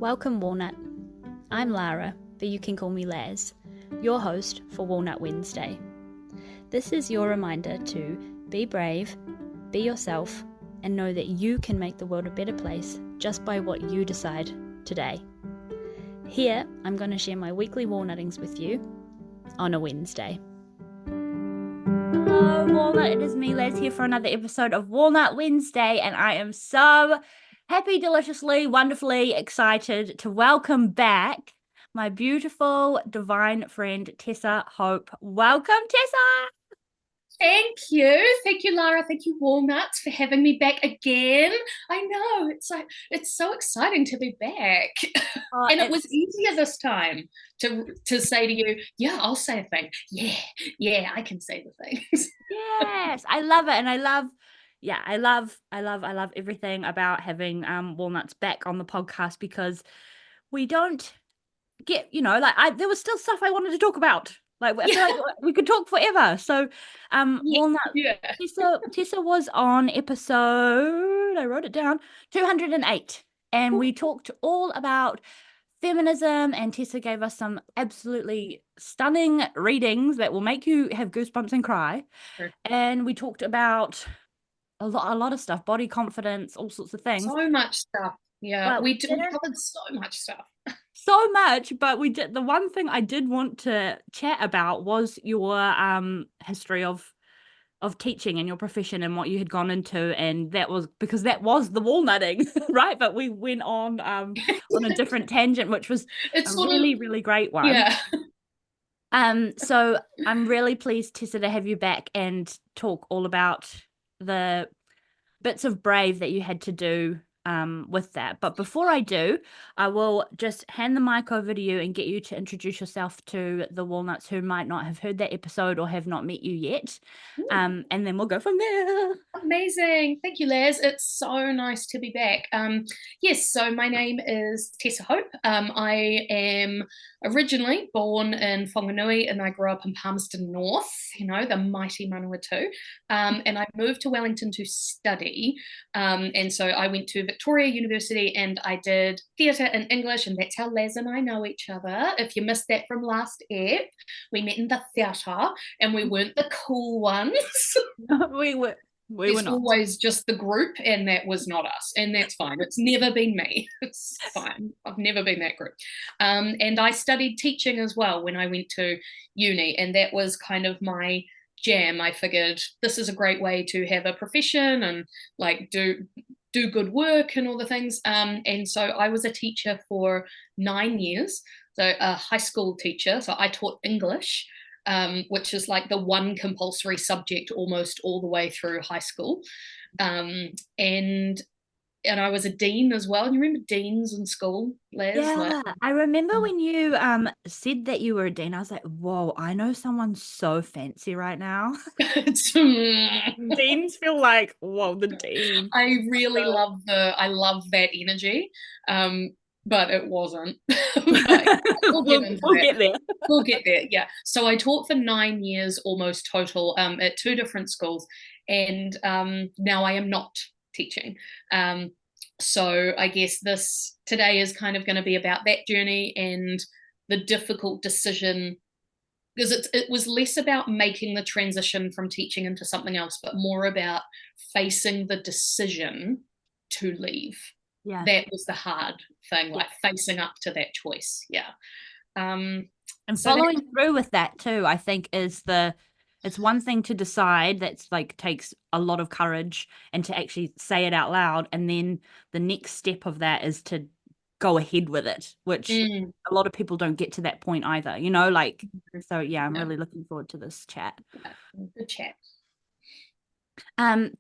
Welcome, Walnut. I'm Lara, but you can call me Laz, your host for Walnut Wednesday. This is your reminder to be brave, be yourself, and know that you can make the world a better place just by what you decide today. Here, I'm going to share my weekly walnuttings with you on a Wednesday. Hello, Walnut. It is me, Laz, here for another episode of Walnut Wednesday, and I am so happy, deliciously, wonderfully excited to welcome back my beautiful, divine friend, Tessa Hope. Welcome, Tessa! Thank you, Lara. Thank you, Walnuts, for having me back again. I know it's so exciting to be back, and it was easier this time to say to you, "Yeah, I'll say a thing. Yeah, I can say the things." Yes, I love it, and I love everything about having Walnuts back on the podcast because we don't get, there was still stuff I wanted to talk about. Like, I feel like we could talk forever. So, Walnut, Tessa was on episode, I wrote it down, 208. And we talked all about feminism, and Tessa gave us some absolutely stunning readings that will make you have goosebumps and cry. Sure. And we talked about a lot of stuff, body confidence, all sorts of things. So much stuff. Yeah, we covered so much stuff. So much, but we did. The one thing I did want to chat about was your history of teaching and your profession and what you had gone into, and that was because that was the walnutting, right? But we went on a different tangent, which was really great one. Yeah. So I'm really pleased, Tessa, to have you back and talk all about the bits of brave that you had to do with that. But before I do, I will just hand the mic over to you and get you to introduce yourself to the Walnuts who might not have heard that episode or have not met you yet. And then we'll go from there. Amazing. Thank you, Laz. It's so nice to be back. Yes, so my name is Tessa Hope. I am originally born in Whanganui, and I grew up in Palmerston North, the mighty Manawatu. And I moved to Wellington to study. And so I went to Victoria University and I did theatre and English, and that's how Laz and I know each other. If you missed that from last ep, we met in the theatre and we weren't the cool ones. We were not. Always just the group, and that was not us, and that's fine. It's never been me. It's fine. I've never been that group. And I studied teaching as well when I went to uni, and that was kind of my jam. I figured this is a great way to have a profession and like do good work and all the things. And so I was a teacher for 9 years, so a high school teacher. So I taught English, which is like the one compulsory subject almost all the way through high school. And I was a dean as well. You remember deans in school, Laz? Yeah, I remember when you said that you were a dean. I was like, whoa, I know someone so fancy right now. Deans feel like, whoa, the dean. I really love that energy. But it wasn't. We'll get there. We'll get there, yeah. So I taught for 9 years almost total at 2 different schools, and now I am not teaching. So I guess this today is kind of going to be about that journey and the difficult decision, because it was less about making the transition from teaching into something else, but more about facing the decision to leave. Yeah, that was the hard thing, like facing up to that choice. And following through with that too, I think it's one thing to decide, that's like takes a lot of courage, and to actually say it out loud, and then the next step of that is to go ahead with it, which a lot of people don't get to that point either, so yeah, I'm really looking forward to this chat. Good chat.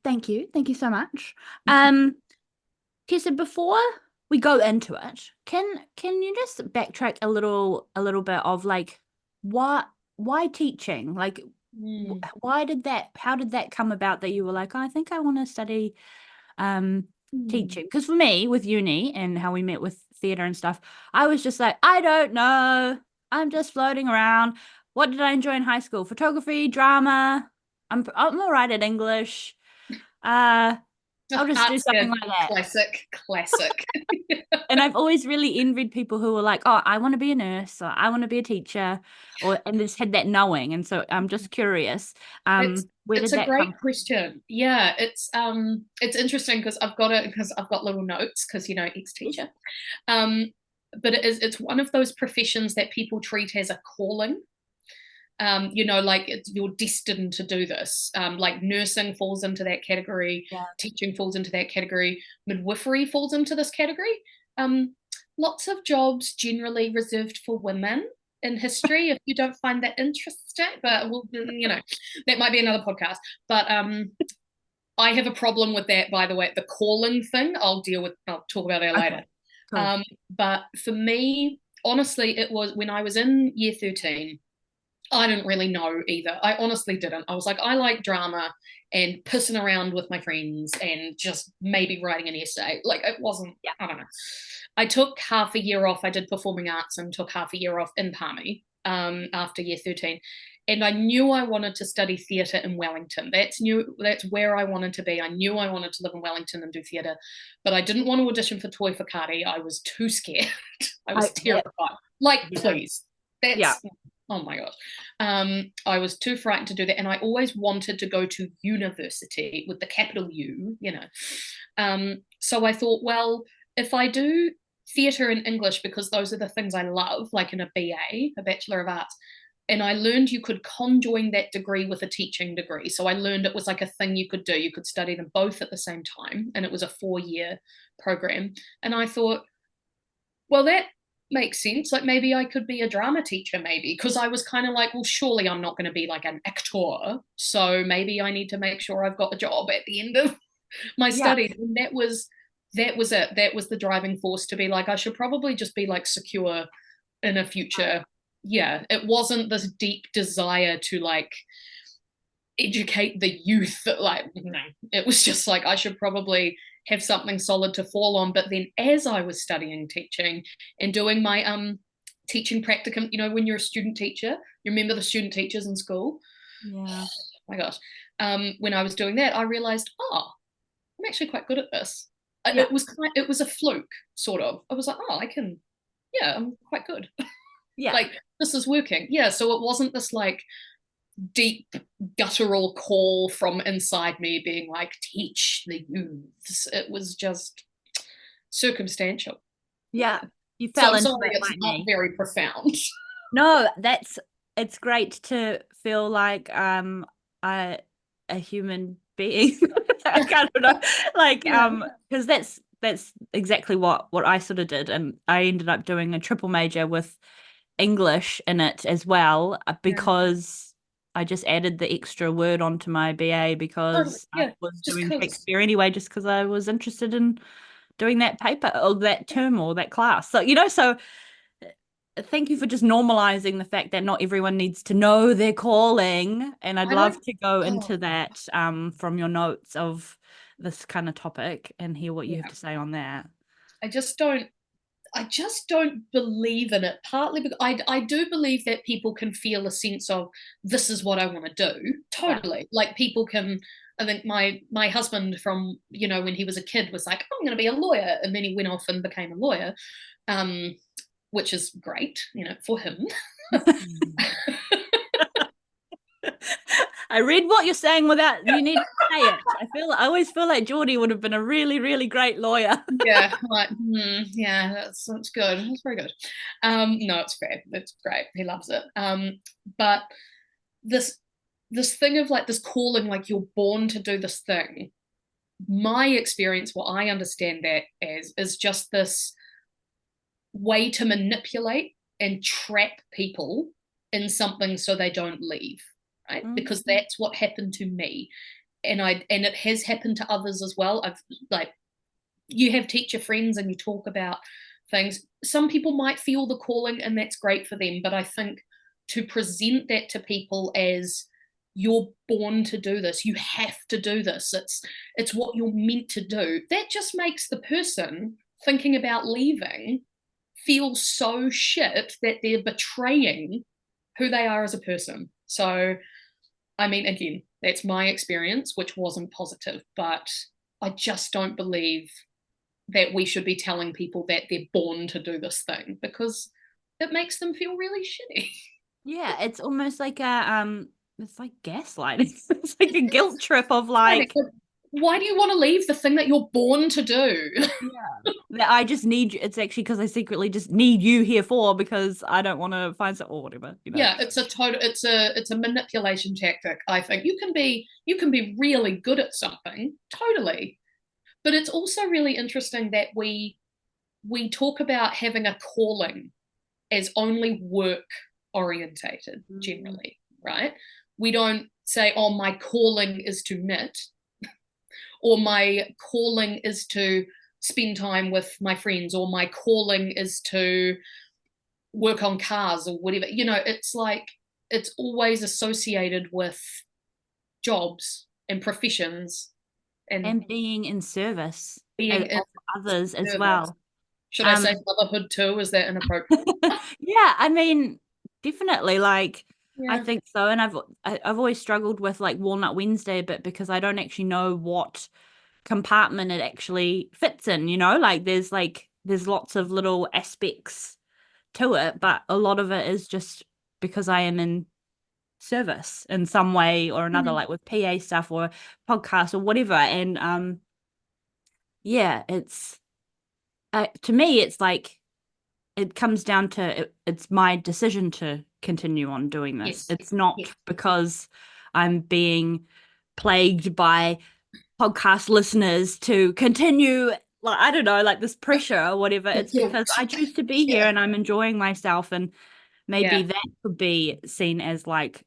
Thank you so much. Tessa, before we go into it, can you just backtrack a little bit of like why teaching? Like how did that come about that you were like, oh, I think I want to study teaching? Because for me, with uni and how we met with theatre and stuff, I was just like, I don't know, I'm just floating around. What did I enjoy in high school? Photography, drama. I'm all right at English. I'll just do Arts something kid, like that. classic. And I've always really envied people who were like, oh, I want to be a nurse, or I want to be a teacher, and just had that knowing. And so I'm just curious, It's where it's did a that great come from? question. Yeah, it's interesting because I've got little notes because ex-teacher. Um, but it's one of those professions that people treat as a calling. Like you're destined to do this. Like nursing falls into that category, Yeah. teaching falls into that category, midwifery falls into this category. Um, Lots of jobs generally reserved for women in history, if you don't find that interesting, but well, that might be another podcast. But I have a problem with that, by the way. The calling thing, I'll talk about that later. Okay, cool. But for me, honestly, it was when I was in year 13. I didn't really know either. I honestly didn't. I was like, I like drama and pissing around with my friends and just maybe writing an essay. Like it wasn't, Yeah. I don't know. I took half a year off. I did performing arts and took half a year off in Palmy after year 13. And I knew I wanted to study theatre in Wellington. That's where I wanted to be. I knew I wanted to live in Wellington and do theatre, but I didn't want to audition for Toy for Cardi. I was too scared. I was Yeah, terrified. Like, yeah, please. yeah, That's oh my gosh. I was too frightened to do that. And I always wanted to go to university with the capital U. So I thought, well, if I do theatre and English, because those are the things I love, like in a BA, a Bachelor of Arts, and I learned you could conjoin that degree with a teaching degree. So I learned it was like a thing you could do. You could study them both at the same time. And it was a 4-year program. And I thought, well, that makes sense. Like maybe I could be a drama teacher, maybe, because I was kind of like, well, surely I'm not going to be like an actor. So maybe I need to make sure I've got a job at the end of my yeah, studies. And that was it. That was the driving force to be like, I should probably just be like secure in a future. Yeah, it wasn't this deep desire to like educate the youth that like no. It was just like I should probably have something solid to fall on. But then as I was studying teaching and doing my teaching practicum, when you're a student teacher, you remember the student teachers in school? yeah, Oh my gosh. When I was doing that, I realized, oh, I'm actually quite good at this. yeah, It was a fluke, sort of. I was like, oh, I'm quite good. yeah. Like this is working. Yeah. So it wasn't this like deep guttural call from inside me being like, teach the youths. It was just circumstantial. Yeah. Yeah. You So fell I'm into sorry, it it's like not me. very profound. No, it's great to feel like a a human being. I can't know. Like Yeah. because that's exactly what I sort of did. And I ended up doing a triple major with English in it as well, Yeah. because I just added the extra word onto my BA Totally. because I Yeah. was Just doing because Shakespeare anyway, just because I was interested in doing that paper or that term or that class. So, so thank you for just normalizing the fact that not everyone needs to know their calling. And I'd I don't love to go oh into that from your notes of this kind of topic and hear what you have yeah. to say on that. I just don't I just don't believe in it. Partly because I do believe that people can feel a sense of this is what I want to do. Yeah. Totally. Like people can. I think my husband from when he was a kid was like, oh, I'm going to be a lawyer, and then he went off and became a lawyer, um, which is great, for him. I read what you're saying without you need to say it. I always feel like Geordie would have been a really, really great lawyer. Yeah, like yeah, that's good. That's very good. No, it's fair. It's great. He loves it. But this this thing of like this calling, like you're born to do this thing. My experience, what I understand that as, is just this way to manipulate and trap people in something so they don't leave, right? Mm. Because that's what happened to me, and it has happened to others as well. I've like you have teacher friends and you talk about things. Some people might feel the calling and that's great for them, but I think to present that to people as you're born to do this, you have to do this, it's what you're meant to do, that just makes the person thinking about leaving feel so shit that they're betraying who they are as a person. So I mean, again, that's my experience, which wasn't positive, but I just don't believe that we should be telling people that they're born to do this thing, because it makes them feel really shitty. Yeah, it's almost like it's like gaslighting. It's like a guilt trip of like, Why do you want to leave the thing that you're born to do? yeah, that I just need you. It's actually because I secretly just need you here for because I don't want to find some or whatever, you know. Yeah, it's a manipulation tactic. I think you can be really good at something, totally, but it's also really interesting that we talk about having a calling as only work orientated Mm. generally, right? We don't say, oh, my calling is to knit, or my calling is to spend time with my friends, or my calling is to work on cars or whatever. It's like it's always associated with jobs and professions and And being in service being in of others as service. well. Should I say Um, motherhood too? Is that inappropriate? yeah, I mean, definitely. Like, I Yeah. think so. And I've always struggled with like Walnut Wednesday a bit because I don't actually know what compartment it actually fits in. There's lots of little aspects to it, but a lot of it is just because I am in service in some way or another, Mhm. like with PA stuff or podcasts or whatever. And yeah, it's to me, it's like it comes down to it's my decision to continue on doing this. Yes. It's not Yes. because I'm being plagued by podcast listeners to continue, like, I don't know, like this pressure or whatever. The It's because guilt. I choose to be here Yeah. and I'm enjoying myself. And maybe Yeah. that could be seen as like,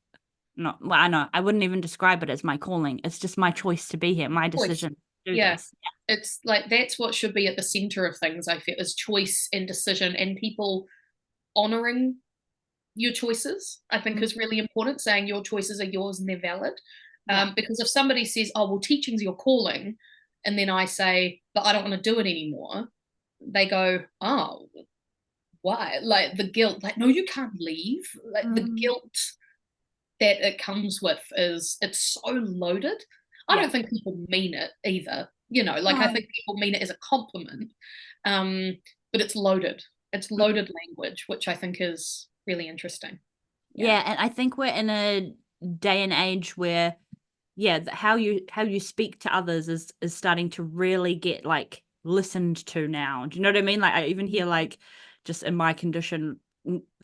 not, well, I know I wouldn't even describe it as my calling. It's just my choice to be here, my Choice. decision to do Yeah. this. It's like that's what should be at the center of things, I feel, is choice and decision, and people honoring your choices, I think, Yeah. is really important, saying your choices are yours and they're valid. Yeah. Because if somebody says, oh, well, teaching's your calling, and then I say, but I don't want to do it anymore, they go, oh, why? Like the guilt, like, no, you can't leave. Like the Mm, guilt that it comes with it's so loaded. I yeah. don't think people mean it either. Like I No. think people mean it as a compliment, um, but it's loaded. It's loaded language, which I think is really interesting. Yeah. Yeah, and I think we're in a day and age where, yeah, how you speak to others is starting to really get like listened to now. Do you know what I mean? Like I even hear like just in my condition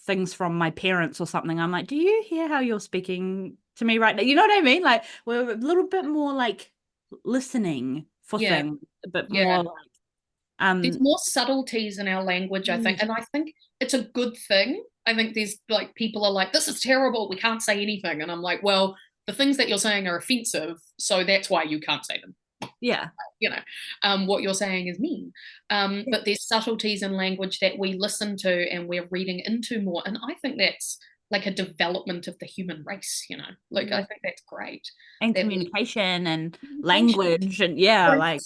things from my parents or something. I'm like, do you hear how you're speaking to me right now? You know what I mean? Like we're a little bit more like listening for Yeah. things, a bit Yeah. more like There's more subtleties in our language, I think, mm, and I think it's a good thing. I think there's like people are like, this is terrible, we can't say anything, and I'm like, well, the things that you're saying are offensive, so that's why you can't say them. yeah. What you're saying is mean. But there's subtleties in language that we listen to and we're reading into more, and I think that's like a development of the human race. Like I think that's great And that we communication and communication. language and yeah, like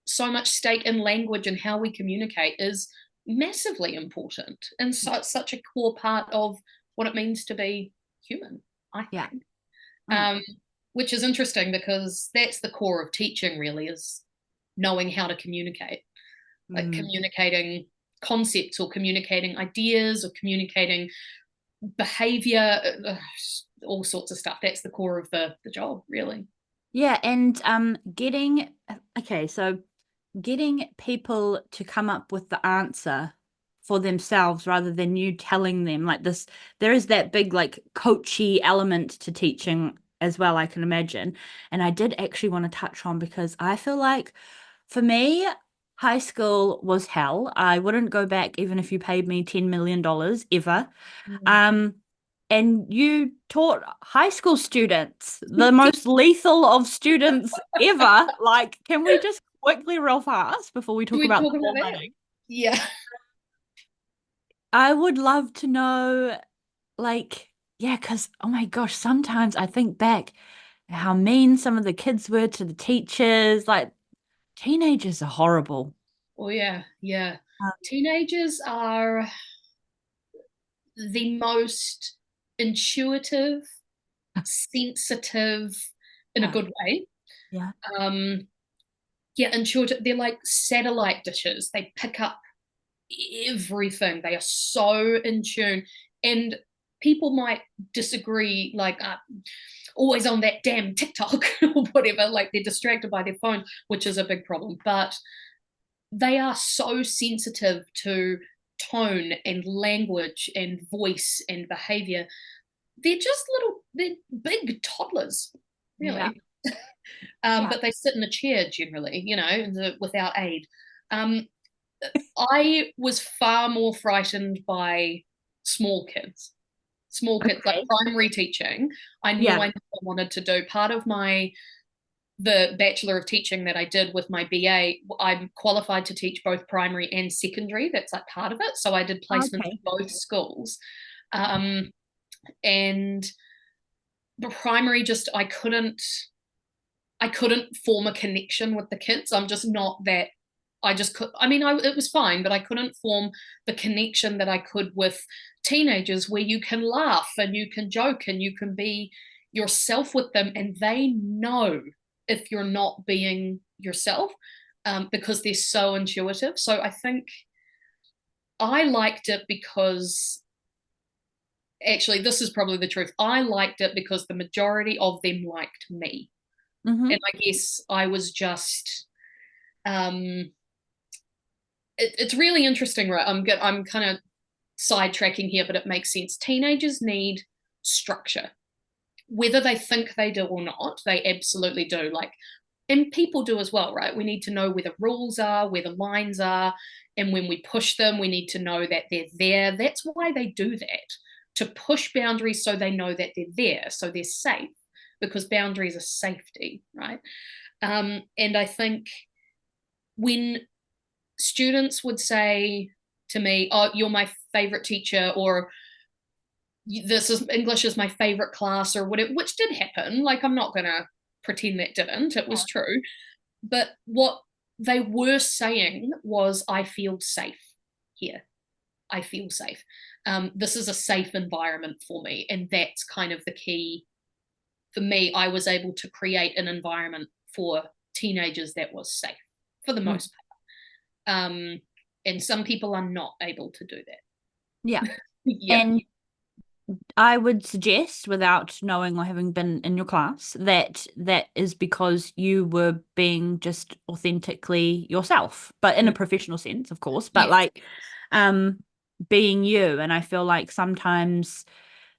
So much stake in language, and how we communicate is massively important, and so it's such a core part of what it means to be human, I yeah. think. Oh, um, which is interesting because that's the core of teaching, really, is knowing how to communicate, like mm. communicating concepts or communicating ideas or communicating behavior, all sorts of stuff. That's the core of the job, really. Yeah, and getting okay, so getting people to come up with the answer for themselves rather than you telling them like this, there is that big like coachy element to teaching as well, I can imagine. And I did actually want to touch on because I feel like for me, high school was hell. I wouldn't go back even if you paid me $10 million ever. Mm. Um, and you taught high school students, the most lethal of students ever. Like, can we just quickly, real fast, before we Do talk we about the talk about that? walnutting? Yeah. I would love to know, like, yeah, because oh my gosh, sometimes I think back how mean some of the kids were to the teachers. Like, teenagers are horrible. Oh yeah, yeah. Teenagers are the most intuitive, sensitive, in a Yeah, good way, yeah, um, Yeah, and children, they're like satellite dishes. They pick up everything. They are so in tune. And people might disagree, like always on that damn TikTok or whatever, like they're distracted by their phone, which is a big problem. But they are so sensitive to tone and language and voice and behavior. They're big toddlers, Yeah. really. Yeah. But they sit in a chair generally, without aid. Um, I was far more frightened by small kids. Small kids, like Okay. primary teaching. I knew Yeah. I wanted to do. Part of the Bachelor of Teaching that I did with my BA, I'm qualified to teach both primary and secondary. That's like part of it. So I did placements Okay. in both schools. And the primary, just I couldn't form a connection with the kids. I'm just not that. I just could. I mean, it was fine, but I couldn't form the connection that I could with teenagers, where you can laugh and you can joke and you can be yourself with them, and they know if you're not being yourself, because they're so intuitive. So I think I liked it because, actually, this is probably the truth. I liked it because the majority of them liked me. Mm-hmm. And I guess I was just it's really interesting, right? I'm kind of sidetracking here, but it makes sense. Teenagers need structure, whether they think they do or not. They absolutely do. Like, and people do as well, right? We need to know where the rules are, where the lines are, and when we push them, we need to know that they're there. That's why they do that, to push boundaries so they know that they're there, so they're safe, because boundaries are safety, right? And I think when students would say to me, "Oh, you're my favorite teacher," or "This is English is my favorite class," or whatever, which did happen. Like, I'm not gonna pretend that didn't. It was true. But what they were saying was, "I feel safe here. I feel safe. This is a safe environment for me," and that's kind of the key for me. I was able to create an environment for teenagers that was safe for the most part. And some people are not able to do that. Yeah. Yeah. And I would suggest, without knowing or having been in your class, that that is because you were being just authentically yourself, but in a professional sense, of course, but Yes. like being you. And I feel like sometimes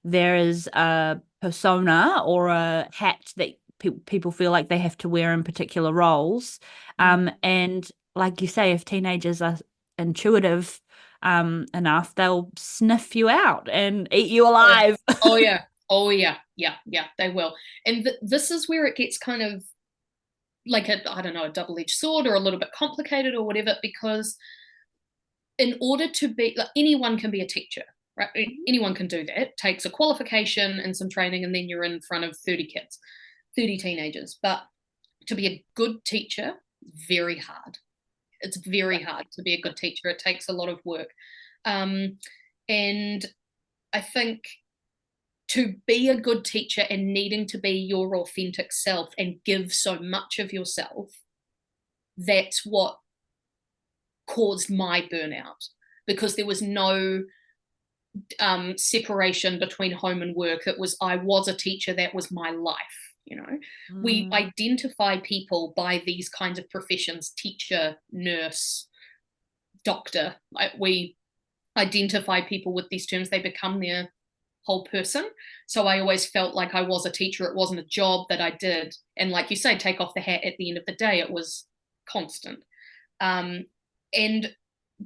there is a persona or a hat that people feel like they have to wear in particular roles. And like you say, if teenagers are intuitive enough, they'll sniff you out and eat you Oh yeah. alive. Oh yeah. Oh yeah. Yeah. Yeah. They will. And this is where it gets kind of like I don't know, a double-edged sword, or a little bit complicated or whatever, because in order to be, like, anyone can be a teacher, right? Anyone can do that. It takes a qualification and some training, and then you're in front of 30 kids, 30 teenagers. But to be a good teacher, very hard. It's very hard to be a good teacher. It takes a lot of work. And I think to be a good teacher and needing to be your authentic self and give so much of yourself, that's what caused my burnout, because there was no separation between home and work. I was a teacher. That was my life. We Mm, identify people by these kinds of professions: teacher, nurse, doctor. Like, we identify people with these terms. They become their whole person. So I always felt like I was a teacher. It wasn't a job that I did, and like you say, take off the hat at the end of the day. It was constant. And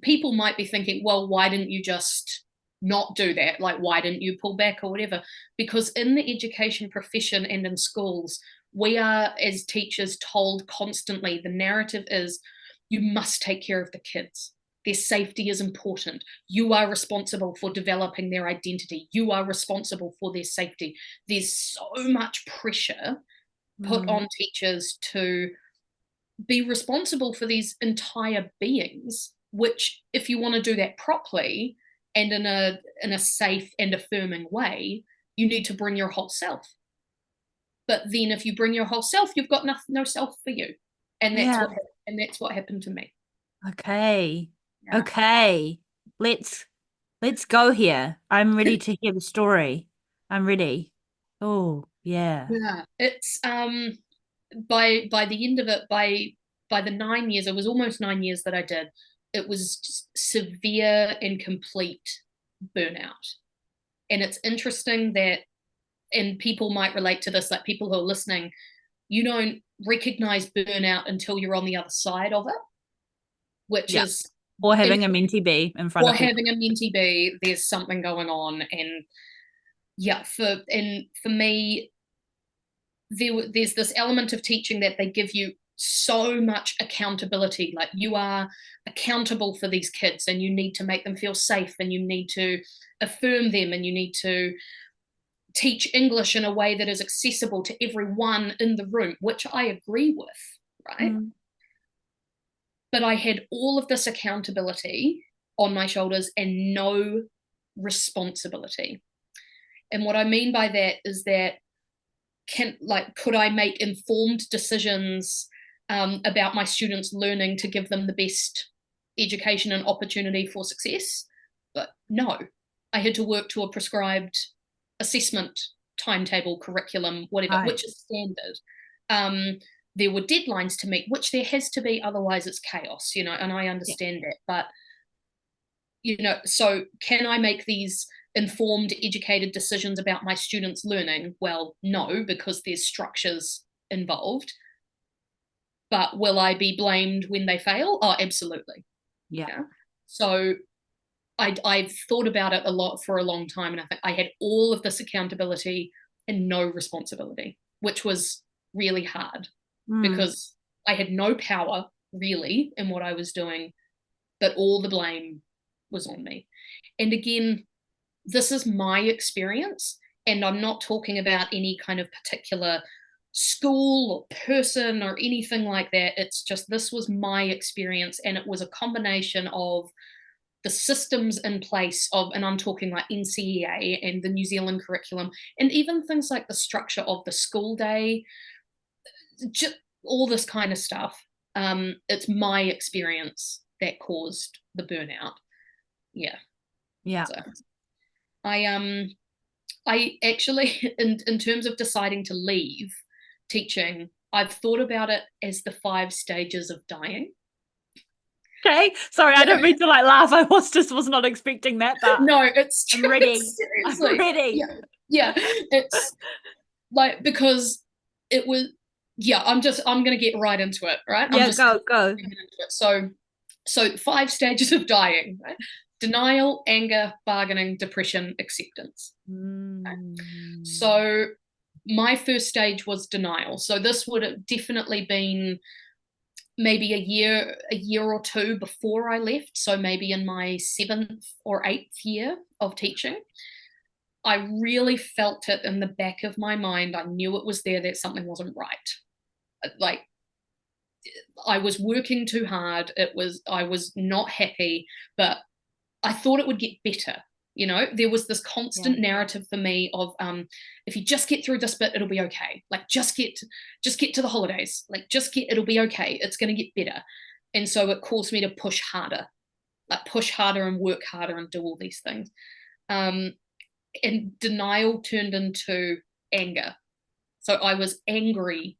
people might be thinking, well, why didn't you just not do that? Like, why didn't you pull back or whatever? Because in the education profession and in schools, we are, as teachers, told constantly, the narrative is, you must take care of the kids. Their safety is important. You are responsible for developing their identity. You are responsible for their safety. There's so much pressure put mm, on teachers to be responsible for these entire beings, which, if you want to do that properly and in a safe and affirming way, you need to bring your whole self. But then if you bring your whole self, you've got no self for you. And that's yeah. what happens. And that's what happened to me. Okay. Yeah. Okay. Let's go here. I'm ready to hear the story. I'm ready. Oh, yeah. Yeah. It's by the end of it, by the 9 years, it was almost 9 years that I did, it was just severe and complete burnout. And it's interesting that, and people might relate to this, like people who are listening, you don't recognize burnout until you're on the other side of it, which Yeah. is, Or having a mentee be in front or of people. having a mentee be, there's something going on. And yeah, for me, there's this element of teaching that they give you so much accountability. Like, you are accountable for these kids, and you need to make them feel safe, and you need to affirm them, and you need to teach English in a way that is accessible to everyone in the room, which I agree with, right? Mm. But I had all of this accountability on my shoulders and no responsibility. And what I mean by that is that, could I make informed decisions about my students' learning to give them the best education and opportunity for success? But no, I had to work to a prescribed assessment timetable, curriculum, whatever, Right. which is standard. There were deadlines to meet, which there has to be, otherwise it's chaos, and I Yeah. understand that. But, so can I make these informed, educated decisions about my students' learning? Well, no, because there's structures involved. But will I be blamed when they fail? Oh, absolutely. Yeah. Yeah. So I've thought about it a lot for a long time, and I think I had all of this accountability and no responsibility, which was really hard Mm. because I had no power really in what I was doing, but all the blame was on me. And again, this is my experience, and I'm not talking about any kind of particular school or person or anything like that. It's just, this was my experience, and it was a combination of the systems in place of, and I'm talking like NCEA and the New Zealand curriculum, and even things like the structure of the school day, just all this kind of stuff. It's my experience that caused the burnout. Yeah. Yeah. So I actually, in terms of deciding to leave teaching, I've thought about it as the 5 stages of dying. Okay. Sorry, I don't mean to laugh. I was not expecting that, but No, it's I'm true. ready. I'm Seriously. ready. Yeah. Yeah. It's like, because it was, yeah, I'm gonna get right into it, right? I'm Yeah, just go, gonna go. get into it. So 5 stages of dying, right? Denial, anger, bargaining, depression, acceptance. Okay? Mm. So my first stage was denial. So this would have definitely been maybe a year or two before I left. So maybe in my 7th or 8th year of teaching. I really felt it in the back of my mind. I knew it was there, that something wasn't right. Like, I was working too hard. I was not happy, but I thought it would get better. There was this Yeah. constant narrative for me of, if you just get through this bit, it'll be okay. Like, just get to the holidays. Like, it'll be okay. It's going to get better. And so it caused me to push harder, and work harder and do all these things. And denial turned into anger. So I was angry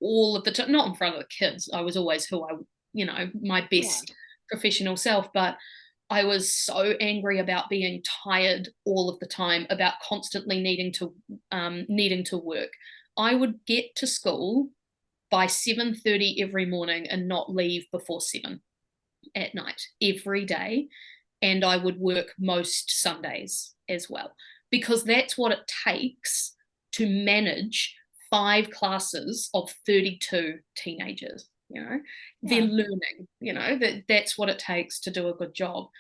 all of the time, not in front of the kids. I was always who my Yeah. best professional self, but I was so angry about being tired all of the time, about constantly needing to work. I would get to school by 7:30 every morning and not leave before 7 at night every day, and I would work most Sundays as well, because that's what it takes to manage 5 classes of 32 teenagers. They're Yeah. learning. That's what it takes to do a good job.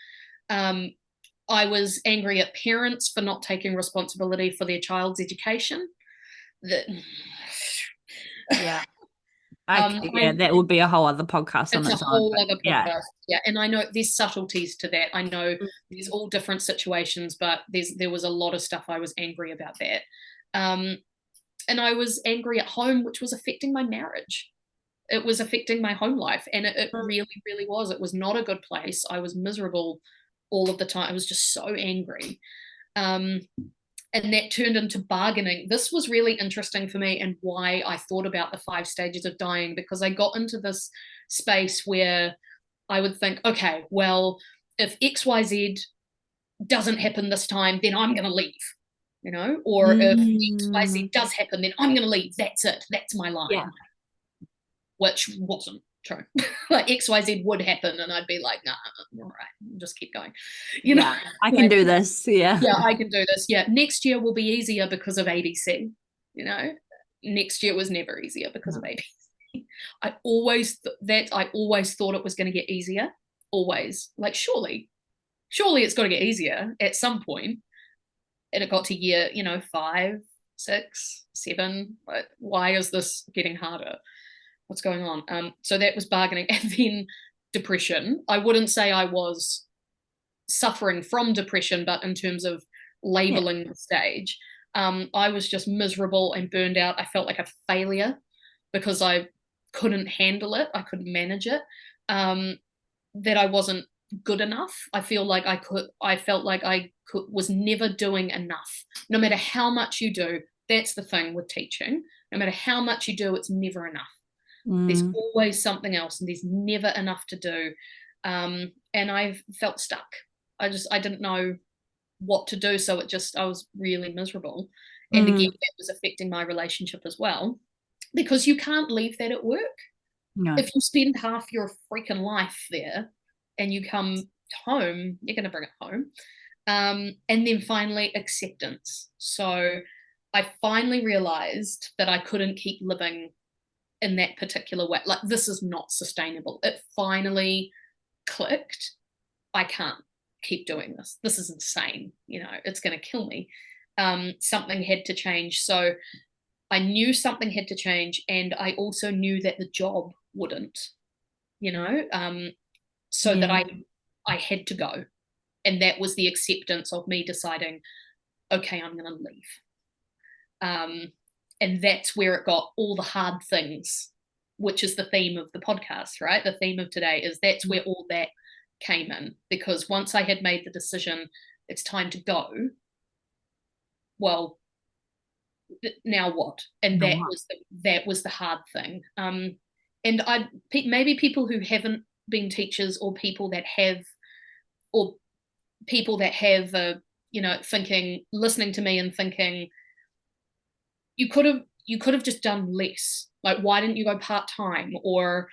um, I was angry at parents for not taking responsibility for their child's education. That Yeah. Yeah, I that would be a whole other podcast on It's a its own, whole but other yeah. podcast. Yeah, and I know there's subtleties to that. I know there's Mhm. all different situations, but there was a lot of stuff I was angry about that. Um, and I was angry at home, which was affecting my marriage. it was affecting my home life, and it really, really was. It was not a good place. I was miserable all of the time. I was just so angry. Um, and that turned into bargaining. This was really interesting for me, and why I thought about the 5 stages of dying, because I got into this space where I would think, okay, well, if XYZ doesn't happen this time, then I'm going to leave, or if XYZ does happen, then I'm going to leave. That's it. That's my line. Yeah. Which wasn't true. Like XYZ would happen, and I'd be like, nah, all right, just keep going. Yeah, I can do this. Yeah. Yeah, I can do this. Yeah, next year will be easier because of ABC. Next year was never easier because of ABC. I always thought it was going to get easier. Always, like, surely it's got to get easier at some point. And it got to year, 5, 6, 7. Why is this getting harder? What's going on? So that was bargaining. And then depression. I wouldn't say I was suffering from depression, but in terms of labeling the stage, I was just miserable and burned out. I felt like a failure because I couldn't handle it. I couldn't manage it. That I wasn't good enough. I felt like I was never doing enough. No matter how much you do, that's the thing with teaching. No matter how much you do, it's never enough. There's always something else, and there's never enough to do. And I felt stuck. I didn't know what to do. So I was really miserable. And again, that was affecting my relationship as well, because you can't leave that at work. No. If you spend half your freaking life there and you come home, you're going to bring it home. And then finally, acceptance. So I finally realized that I couldn't keep living in that particular way. Like, this is not sustainable. It finally clicked. I can't keep doing this. This is insane. It's going to kill me. Something had to change. So I knew something had to change, and I also knew that the job wouldn't, so that I had to go. And that was the acceptance of me deciding, okay, I'm going to leave. And that's where it got all the hard things, which is the theme of the podcast, right? The theme of today is that's where all that came in, because once I had made the decision, it's time to go. Well, now what? And that was the hard thing. And maybe people who haven't been teachers, or people that have, thinking, listening to me and thinking, you could have just done less. Like, why didn't you go part-time? Or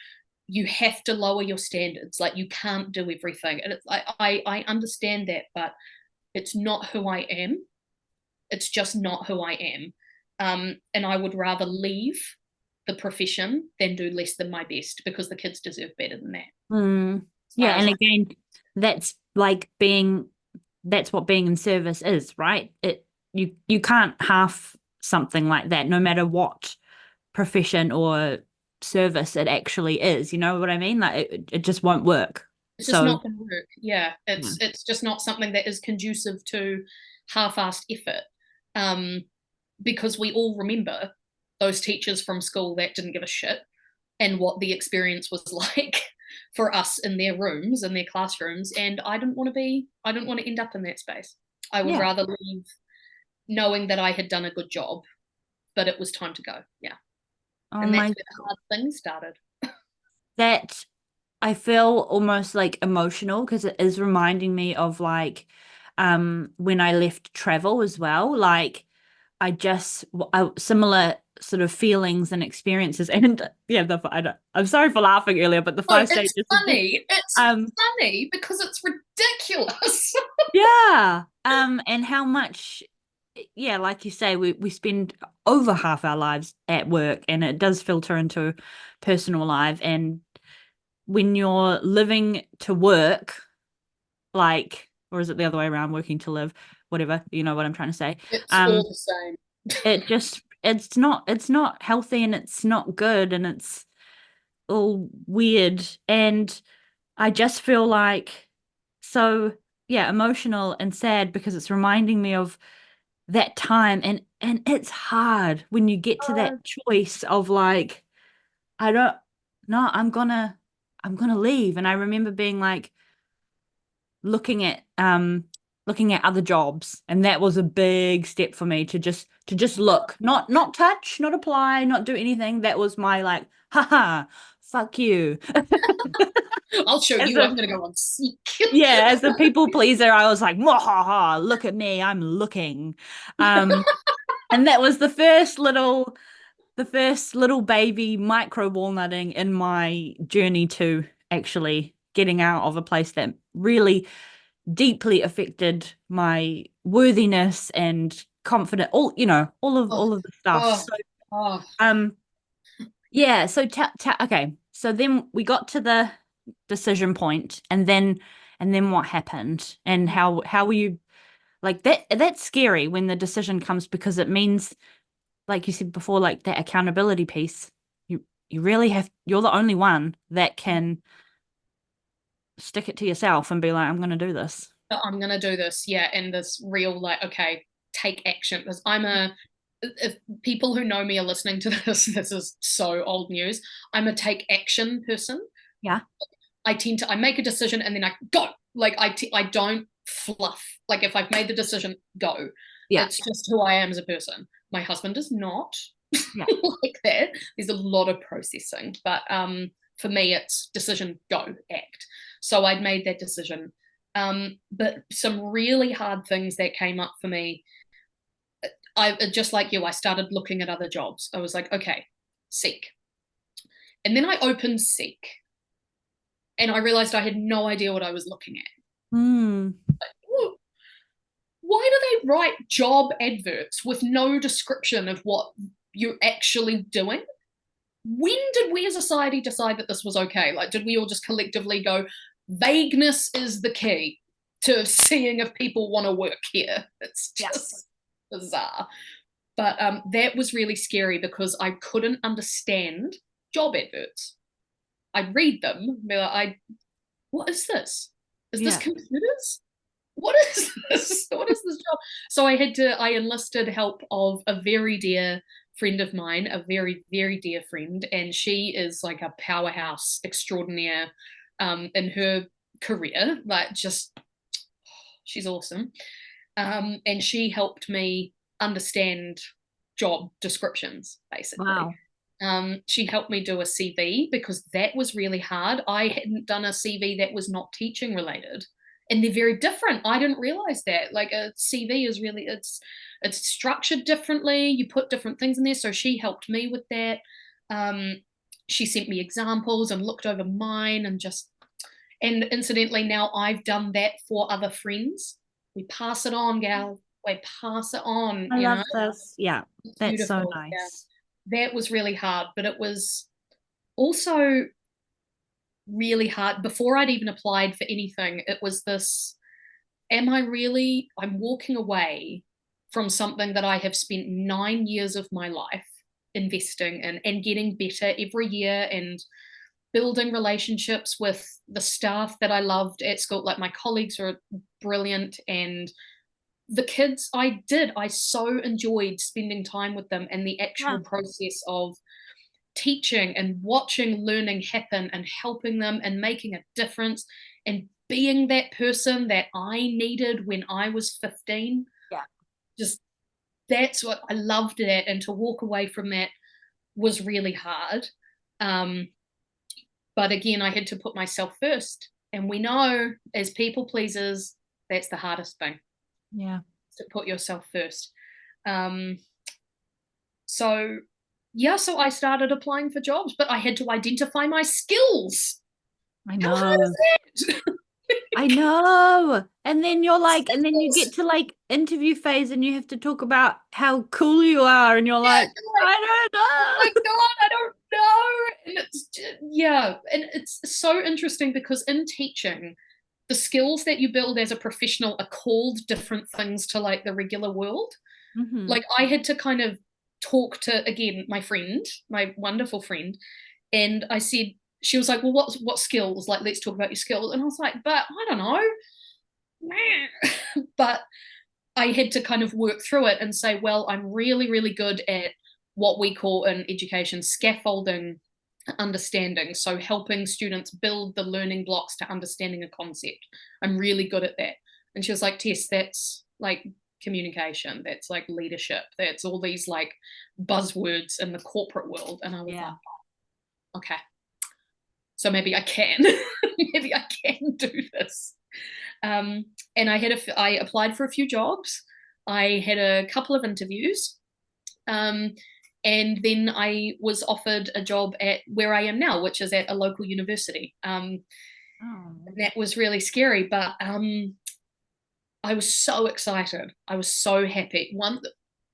you have to lower your standards. Like, you can't do everything. And I understand that, but it's not who I am. It's just not who I am. And I would rather leave the profession than do less than my best, because the kids deserve better than that. Yeah, and again, that's what being in service is, right? You can't half something like that, no matter what profession or service it actually is. You know what I mean? Like, it just won't work. It's just not going to work. Yeah, it's just not something that is conducive to half-assed effort. Because we all remember those teachers from school that didn't give a shit, and what the experience was like for us in their rooms, in their classrooms. And I didn't want to end up in that space. I would rather leave knowing that I had done a good job, but it was time to go. Yeah. And that's where the hard things started. That I feel almost like emotional, because it is reminding me of like when I left travel as well. Like, similar sort of feelings and experiences. And I'm sorry for laughing earlier, but the 5 stages. It's funny. It's funny because it's ridiculous. Yeah. And how much, like you say, we spend over half our lives at work, and it does filter into personal life. And when you're living to work, like, or is it the other way around, working to live, whatever, you know what I'm trying to say. It's all the same. it's not healthy, and it's not good, and it's all weird. And I just feel like so emotional and sad, because it's reminding me of that time. And it's hard when you get to that choice of like, I don't no, I'm gonna leave. And I remember being like looking at looking at other jobs, and that was a big step for me to just look, not touch, not apply, not do anything. That was my like, haha, fuck you. I'll show As you. a I'm going to go on Seek. Yeah, as a people pleaser, I was like, "Mwahaha, look at me, I'm looking." Um, and that was the first little baby micro walnutting in my journey to actually getting out of a place that really deeply affected my worthiness and confidence, Oh, all of the stuff. oh, So, oh. um, yeah, so okay. So then we got to the decision point, and then what happened, and how were you like that? That's scary when the decision comes, because it means, like you said before, like that accountability piece. You really you're the only one that can stick it to yourself and be like, I'm going to do this. I'm going to do this. Yeah. And this real, like, okay, take action. Because if people who know me are listening to this, this is so old news. I'm a take action person. Yeah. I make a decision and then I go. Like, I don't fluff. Like, if I've made the decision, go. Yeah. It's just who I am as a person. My husband is not Yeah. like that. There's a lot of processing. But for me, it's decision, go, act. So I'd made that decision. But some really hard things that came up for me. I just like you, I started looking at other jobs. I was like, okay, Seek. And then I opened Seek and I realized I had no idea what I was looking at. Hmm. Why do they write job adverts with no description of what you're actually doing? When did we as a society decide that this was okay? Like, did we all just collectively go, vagueness is the key to seeing if people want to work here? It's Yeah. just bizarre. But that was really scary because I couldn't understand job adverts. I'd read them, be like, what is this? Is this Yeah. computers? What is this? What is this job? So I enlisted help of a very dear friend of mine, a very, very dear friend, and she is like a powerhouse extraordinaire in her career. Like, just, she's awesome. And she helped me understand job descriptions, basically. Wow. She helped me do a CV because that was really hard. I hadn't done a CV that was not teaching related, and they're very different. I didn't realize that. Like, a CV is really, it's structured differently. You put different things in there. So she helped me with that. Um, she sent me examples and looked over mine, and incidentally, now I've done that for other friends. We pass it on, gal. We pass it on, I you know? love this. Yeah. It's That's so beautiful. Yeah. nice. That was really hard, but it was also really hard. Before I'd even applied for anything, it was this, I'm walking away from something that I have spent 9 years of my life investing in and getting better every year and building relationships with the staff that I loved at school. Like, my colleagues are brilliant, and the kids, I so enjoyed spending time with them, and the Yeah. actual process of teaching and watching learning happen and helping them and making a difference and being that person that I needed when I was 15. Yeah. Just, that's what I loved that. And to walk away from that was really hard. Um, but again, I had to put myself first. And we know as people pleasers, that's the hardest thing, Yeah. to put yourself first. Um, so yeah, so I started applying for jobs, but I had to identify my skills. I How hard know. is that? I know. And then and then you Skills. get to like interview phase, and you have to talk about how cool you are, and you're Yeah, like, you're like, I oh my don't know. God, I don't know. And it's just, yeah, and it's so interesting because in teaching, the skills that you build as a professional are called different things to like the regular world. Hmm. Like, I had to kind of talk to, again, my friend, my wonderful friend, and I said, she was like, well, what skills? Like, let's talk about your skills. And I was like, but I don't know. But I had to kind of work through it and say, well, I'm really, really good at what we call in education scaffolding understanding. So helping students build the learning blocks to understanding a concept. I'm really good at that. And she was like, Tess, that's like communication, that's like leadership, that's all these like buzzwords in the corporate world. And I was like, oh, okay, so maybe I can, maybe I can do this. And I applied for a few jobs. I had a couple of interviews. And then I was offered a job at where I am now, which is at a local university. And that was really scary, but I was so excited. I was so happy.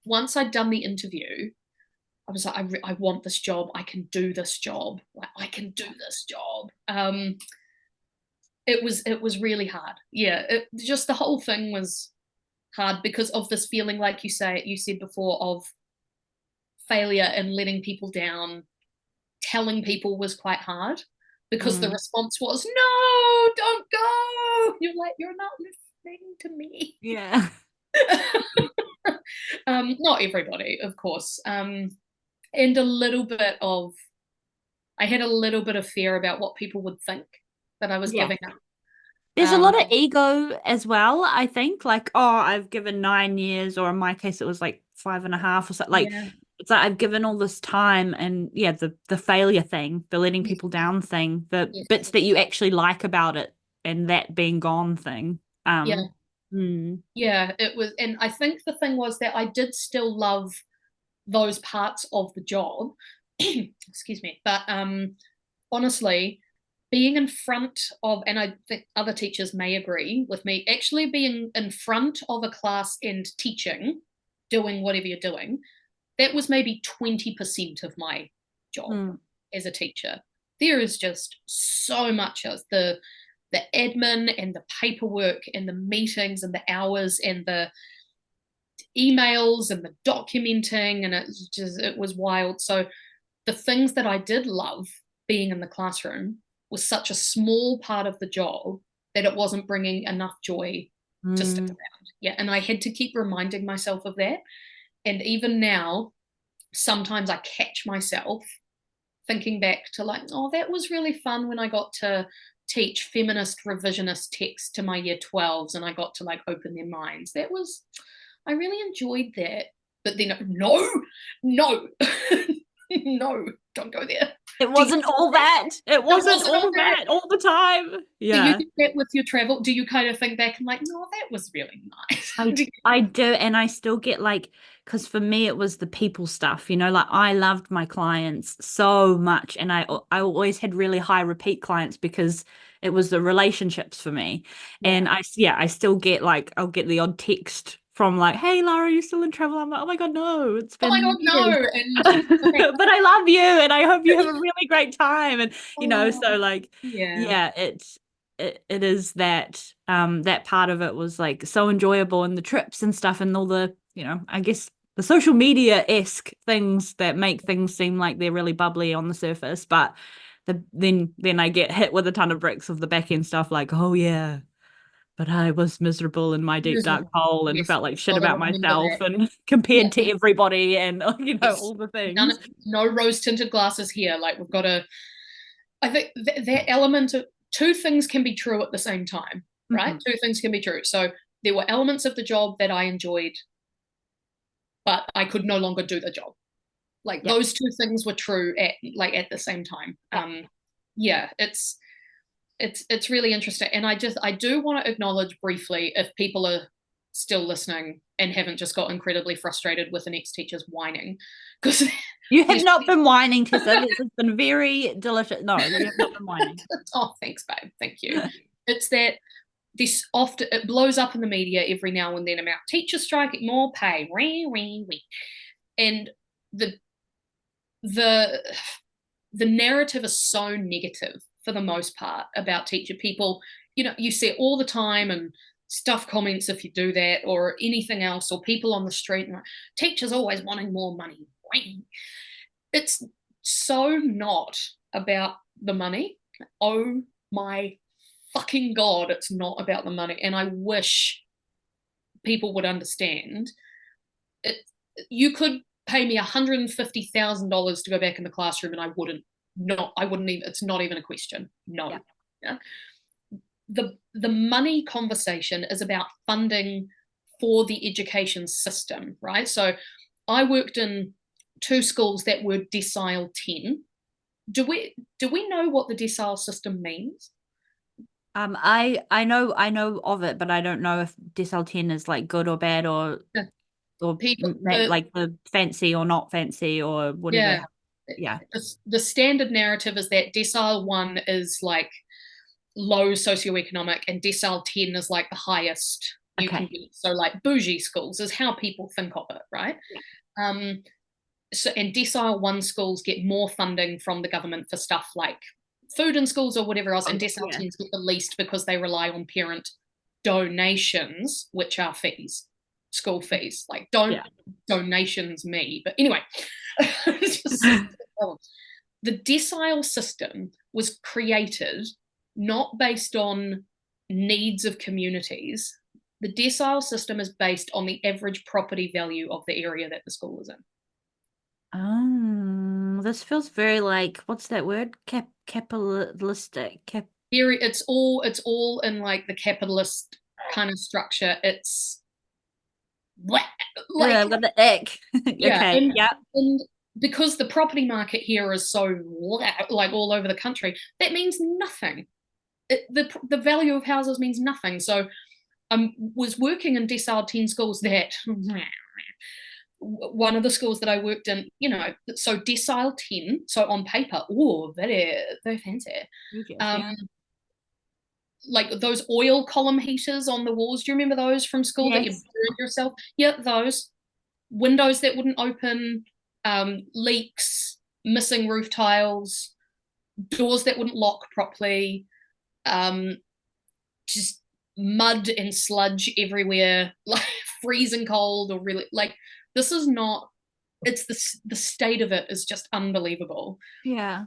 Once I'd done the interview, I was like, I want this job. I can do this job. Like, I can do this job. It was really hard. Yeah, just the whole thing was hard because of this feeling, like you said before, of failure and letting people down. Telling people was quite hard because the response was, no, don't go. You're like, you're not listening to me. Yeah. Not everybody, of course. And a little bit of, I had a little bit of fear about what people would think that I was giving up. There's a lot of ego as well, I think. Like, oh, I've given 9 years, or in my case, it was like 5.5 or something. Like, it's like I've given all this time, and the failure thing, the letting people down thing, the bits that you actually like about it, and that being gone thing. Yeah, it was, and I think the thing was that I did still love those parts of the job. Excuse me, but honestly, being in front of, and I think other teachers may agree with me, actually being in front of a class and teaching, doing whatever you're doing, that was maybe 20% of my job as a teacher. There is just so much of the admin and the paperwork and the meetings and the hours and the emails and the documenting, and it was wild. So the things that I did love being in the classroom was such a small part of the job that it wasn't bringing enough joy to stick around. Yeah, and I had to keep reminding myself of that. And even now, sometimes I catch myself thinking back to like, oh, that was really fun when I got to teach feminist revisionist text to my year 12s and I got to like open their minds. I really enjoyed that. But then, no, no, don't go there. It wasn't all that. It wasn't all that all the time. Yeah. Do you do that with your travel? Do you kind of think back and like, no, that was really nice? I do. And I still get like, because for me, it was the people stuff, like I loved my clients so much. And I always had really high repeat clients because it was the relationships for me. And I still get like, I'll get the odd text from like, hey Lara, are you still in travel? I'm like, oh my god, no, it's been years. No. And but I love you and I hope you have a really great time. And so like it is that that part of it was like so enjoyable, and the trips and stuff and all the I guess the social media-esque things that make things seem like they're really bubbly on the surface, but then I get hit with a ton of bricks of the back end stuff like, oh yeah, but I was miserable in my deep dark hole and felt like shit about myself and compared to everybody and all the things. No rose-tinted glasses here. Like we've got I think that element of two things can be true at the same time, right? Two things can be true. So there were elements of the job that I enjoyed, but I could no longer do the job. Like those two things were true at the same time. It's really interesting. And I do want to acknowledge briefly, if people are still listening and haven't just got incredibly frustrated with an ex-teacher's whining, because you have not been whining, Tessa. This has been very delicious. No, you have not been whining. Oh, thanks, babe. Thank you. It's that this often, it blows up in the media every now and then about teacher strike, more pay, and the narrative is so negative for the most part about teacher people. You see it all the time, and stuff comments if you do that or anything else, or people on the street and like, teachers always wanting more money. It's so not about the money. Oh my fucking god, it's not about the money. And I wish people would understand it. You could pay me $150,000 to go back in the classroom and I wouldn't not, I wouldn't even, it's not even a question. No. Yeah. Yeah. The money conversation is about funding for the education system, right? So I worked in 2 schools that were decile 10. Do we know what the decile system means? I know of it, but I don't know if decile 10 is like good or bad, The or people, the like the fancy or not fancy or whatever. yeah, Yeah. the standard narrative is that decile 1 is like low socioeconomic, and decile 10 is like the highest you can Okay. get. So like bougie schools is how people think of it, right? Yeah. Um, so and decile 1 schools get more funding from the government for stuff like food in schools or whatever else, and decile Yeah. 10s get the least because they rely on parent donations, which are fees, school fees. Like, don't Yeah. donations me, but anyway. Just, the decile system was created not based on needs of communities. The decile system is based on the average property value of the area that the school is in. This feels very like, what's that word? Capitalistic. It's all in like the capitalist kind of structure. It's like, I've got the ick. yeah, Okay. and Yeah. and because the property market here is so like all over the country, that means nothing. The value of houses means nothing. So I was working in decile 10 schools that one of the schools that I worked in, so decile 10, so on paper, oh, very, very fancy. Gorgeous, Um, yeah. like those oil column heaters on the walls. Do you remember those from school that you Yes. burned yourself? Yeah, those. Windows that wouldn't open, leaks, missing roof tiles, doors that wouldn't lock properly, um, just mud and sludge everywhere, like freezing cold, or really like this is not. It's the state of it is just unbelievable. Yeah.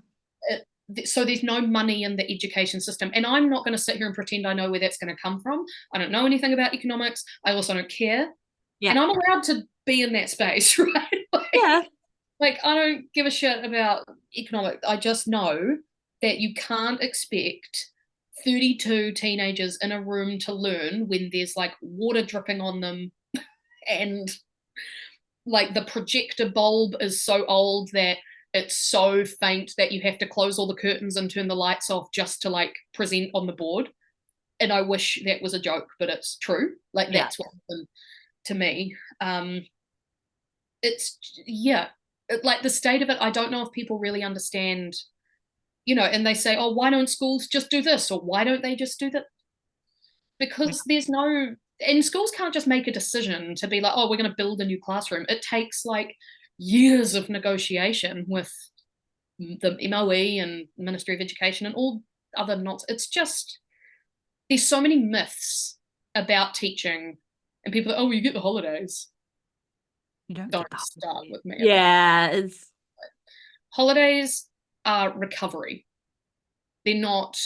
So there's no money in the education system, and I'm not going to sit here and pretend I know where that's going to come from. I don't know anything about economics. I also don't care, Yeah. and I'm allowed to be in that space, right? Yeah. Like I don't give a shit about economics. I just know that you can't expect 32 teenagers in a room to learn when there's like water dripping on them, and like the projector bulb is so old that it's so faint that you have to close all the curtains and turn the lights off just to like present on the board. And I wish that was a joke, but it's true. Like Yeah. that's what happened to me. It's yeah, like the state of it. I don't know if people really understand, and they say, oh, why don't schools just do this, or why don't they just do that? Because there's no, and schools can't just make a decision to be like, oh, we're going to build a new classroom. It takes like years of negotiation with the MOE and Ministry of Education and all other nonsense. It's just, there's so many myths about teaching, and people are, oh, you get the holidays. You don't Don't get the start holiday. with me about Yeah, it's holidays are recovery. They're not.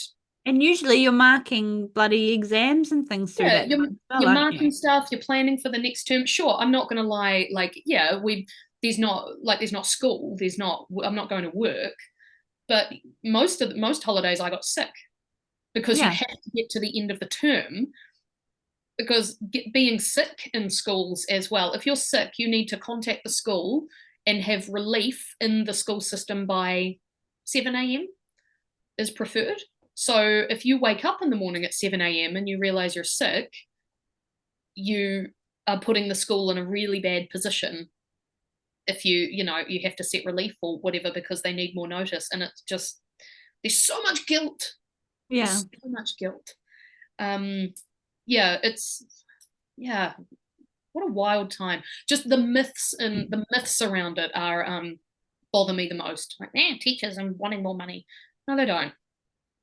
and usually you're marking bloody exams and things through Yeah, that you're, time as well, you're aren't you? marking stuff, you're planning for the next term. Sure, I'm not going to lie. Like, yeah, there's not school, I'm not going to work. But most holidays I got sick because you Yeah. have to get to the end of the term, because being sick in schools as well, if you're sick, you need to contact the school and have relief in the school system by 7 a.m. is preferred. So if you wake up in the morning at 7 a.m. and you realize you're sick, you are putting the school in a really bad position if you have to set relief or whatever because they need more notice. And it's just, there's so much guilt. Yeah. There's so much guilt. Yeah, yeah, what a wild time. Just the myths around it are bother me the most. Like, teachers and wanting more money. No, they don't.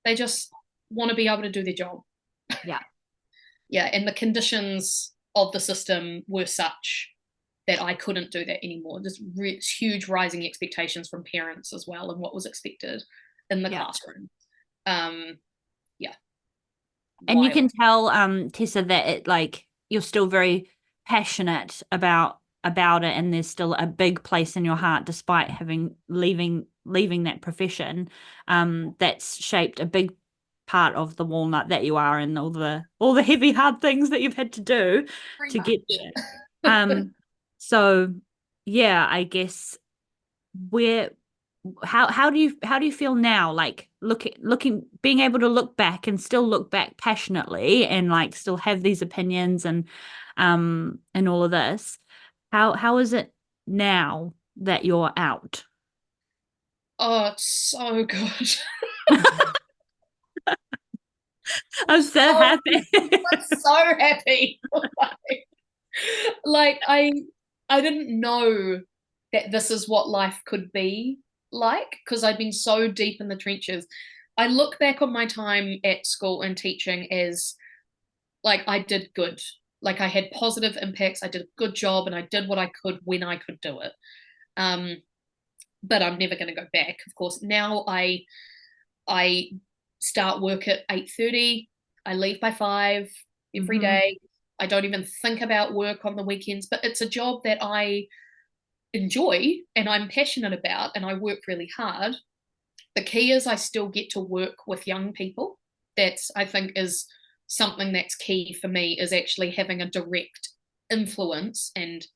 They just want to be able to do their job. Yeah. Yeah, and the conditions of the system were such that I couldn't do that anymore. Just huge rising expectations from parents as well, and what was expected in the Yeah. classroom. Yeah, And you wild. can tell, Tessa, that you're still very passionate about about it, and there's still a big place in your heart despite having leaving that profession, that's shaped a big part of the walnut that you are, and all the heavy hard things that you've had to do Very to much. get there. So yeah, I guess where how do you feel now, like looking being able to look back and still look back passionately and like still have these opinions and all of this, how is it now that you're out? Oh, it's so good. I'm so Oh, happy. I'm so happy. Like I didn't know that this is what life could be like, because I'd been so deep in the trenches. I look back on my time at school and teaching as like I did good. Like I had positive impacts. I did a good job and I did what I could when I could do it. Um, but I'm never going to go back. Of course, now I start work at 8:30. I leave by 5 every Mhm. day. I don't even think about work on the weekends, but it's a job that I enjoy and I'm passionate about and I work really hard. The key is I still get to work with young people. That's, I think, is something that's key for me, is actually having a direct influence and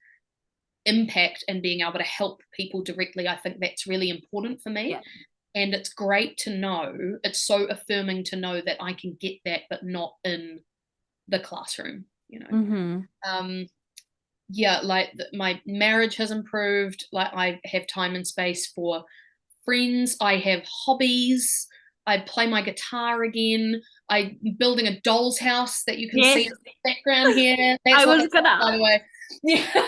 impact and being able to help people directly. I think that's really important for me. Yeah. And it's great to know, it's so affirming to know that I can get that, but not in the classroom, you know. Mhm. Yeah, like my marriage has improved. Like I have time and space for friends. I have hobbies. I play my guitar again. I'm building a doll's house that you can see Yes. in the background here. That's I what was that's gonna by the way. Yeah.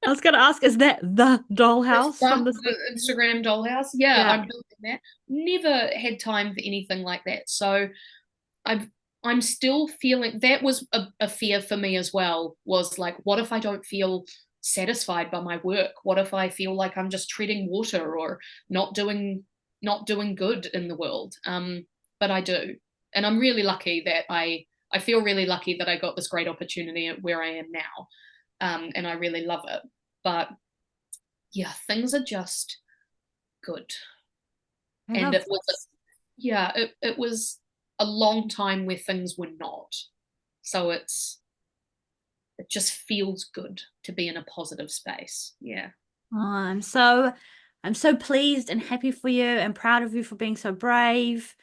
I was gonna ask, is that the It's dollhouse from the Instagram dollhouse. Yeah, yeah. I'm building that. Never had time for anything like that. So I've I'm still feeling that was a fear for me as well, was like, what if I don't feel satisfied by my work? What if I feel like I'm just treading water or not doing not doing good in the world? But I do. And I'm really lucky that I feel really lucky that I got this great opportunity at where I am now. And I really love it. But yeah, things are just good. I And love it was this. yeah, it was a long time where things were not. So it just feels good to be in a positive space. Yeah. Oh, I'm so pleased and happy for you and proud of you for being so brave.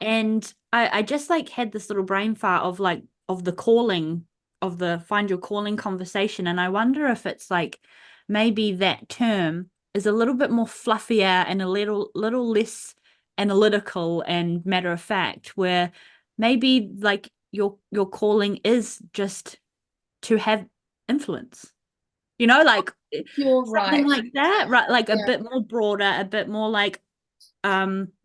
And I just like had this little brain fart of like of the calling of the find your calling conversation. And I wonder if it's like maybe that term is a little bit more fluffier and a little less analytical and matter of fact, where maybe like your calling is just to have influence. Like You're something right. like that, right? Like a Yeah. bit more broader, a bit more like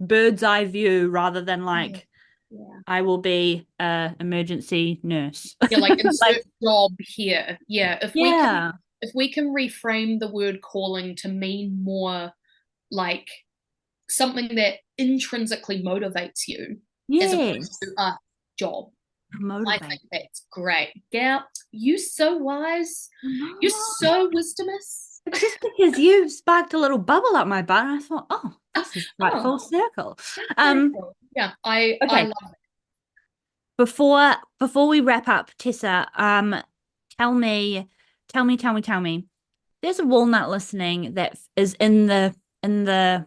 bird's eye view rather than Yeah. like Yeah. I will be a emergency nurse. Yeah, like Like, insert job here. Yeah. yeah. If we can reframe the word calling to mean more like something that intrinsically motivates you as opposed to Yes. a job. I think Motivate. that's great. Gal, you so wise. You're No. so wisdomous. It's just because you sparked a little bubble up my butt, and I thought, oh, this is right Oh, full circle. that's very Um, cool. Yeah, I okay. love Before we wrap up, Tessa, tell me, tell me. There's a walnut listening that is in the it.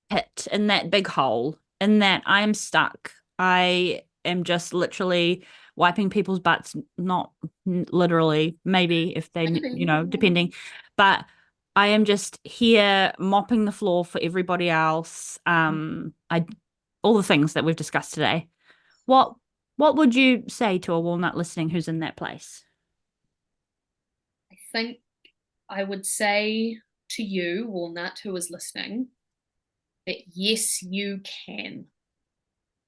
pit, in that big hole, in that I am stuck. I am just literally wiping people's butts, not literally, maybe if they, Maybe. depending, but I am just here mopping the floor for everybody else. I all the things that we've discussed today. What what would you say to a walnut listening who's in that place? I think I would say to you, Walnut, who is listening, that yes, you can.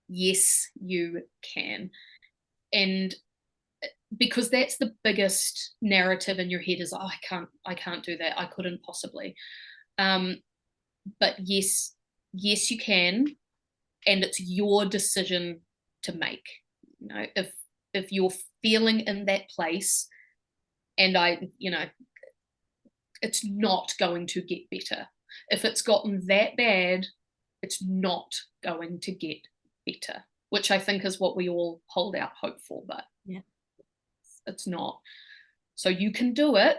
Yes, you can. And because that's the biggest narrative in your head is, oh, I can't do that. I couldn't possibly. Um, but yes, you can, and it's your decision to make. If you're feeling in that place, and it's not going to get better. If it's gotten that bad, it's not going to get better, which I think is what we all hold out hope for, but Yeah. it's not. So you can do it,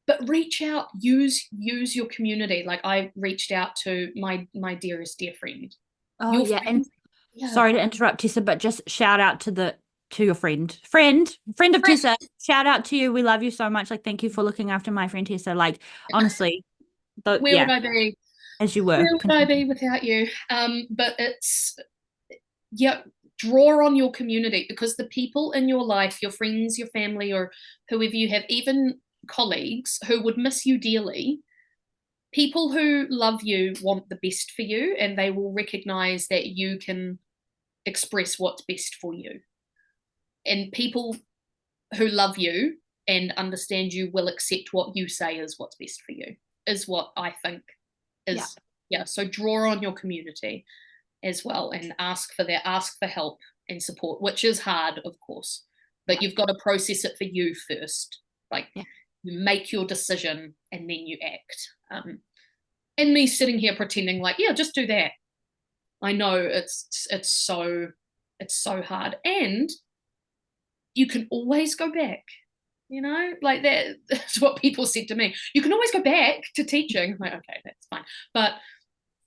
but reach out, use your community. Like I reached out to my dearest dear friend. Oh Your yeah, and friend, yeah. sorry to interrupt, Tessa, but just shout out to your friend of Friend, Tessa. Shout out to you. We love you so much. Like, thank you for looking after my friend Tessa. Like, honestly, where would yeah, I be? as you Where were. would I be without you? But it's, yeah, draw on your community, because the people in your life, your friends, your family, or whoever you have, even colleagues who would miss you dearly, people who love you want the best for you, and they will recognize that you can express what's best for you. And people who love you and understand you will accept what you say is what's best for you, is what I think Yeah. is, yeah. So draw on your community as well, and ask for that, ask for help and support, which is hard, of course, but you've got to process it for you first. Like, Yeah. you make your decision and then you act. And me sitting here pretending like, yeah, just do that. I know it's so hard, and you can always go back. Like that's what people said to me. You can always go back to teaching. I'm like, okay, that's fine. But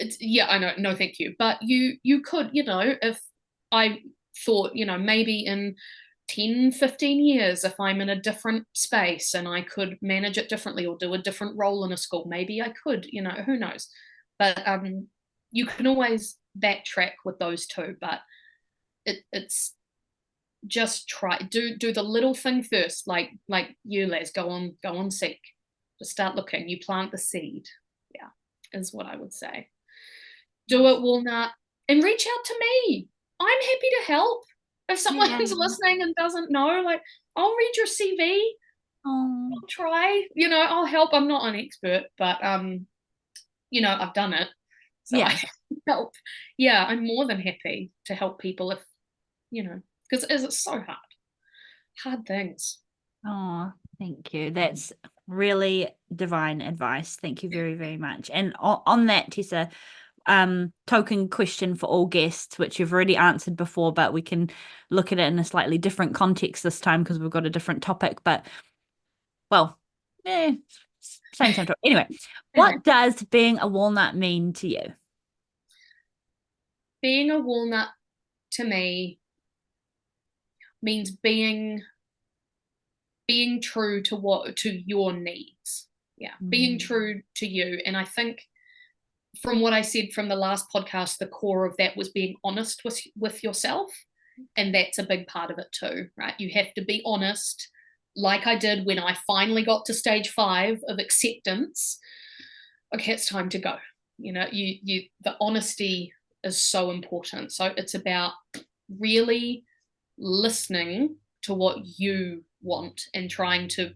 it's, yeah, I know, no, thank you. But you could, if I thought, maybe in 10, 15 years, if I'm in a different space and I could manage it differently or do a different role in a school, maybe I could, who knows. But you can always backtrack with those two, but it's just try, do the little thing first, like you, Les, go on seek, just start looking, you plant the seed. Yeah, is what I would say. Do it, Walnut, and reach out to me. I'm happy to help. If someone's Yeah. listening and doesn't know, like, I'll read your CV. Oh, I'll try, I'll help. I'm not an expert, but I've done it, so I yeah. can help. Yeah, I'm more than happy to help people if, because it's so hard things. Oh, thank you. That's really divine advice. Thank you very, very much. And on that, Tessa, token question for all guests, which you've already answered before, but we can look at it in a slightly different context this time because we've got a different topic. But well, same topic. Anyway, what does being a walnut mean to you? Being a walnut to me means being true to your needs. Yeah, being true to you. And I think, from what I said from the last podcast, the core of that was being honest with yourself. And that's a big part of it too, right? You have to be honest, like I did when I finally got to stage 5 of acceptance. Okay, it's time to go. The honesty is so important. So it's about really listening to what you want and trying to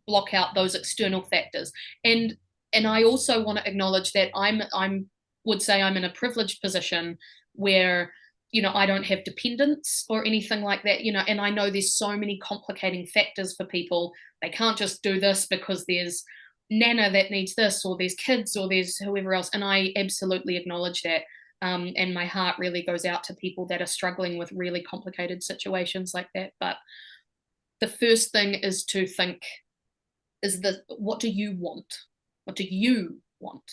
block out those external factors. And I also want to acknowledge that I'm would say I'm in a privileged position where I don't have dependents or anything like that, and I know there's so many complicating factors for people. They can't just do this because there's Nana that needs this, or there's kids, or there's whoever else, and I absolutely acknowledge that. And my heart really goes out to people that are struggling with really complicated situations like that. But the first thing is to think, what do you want? What do you want?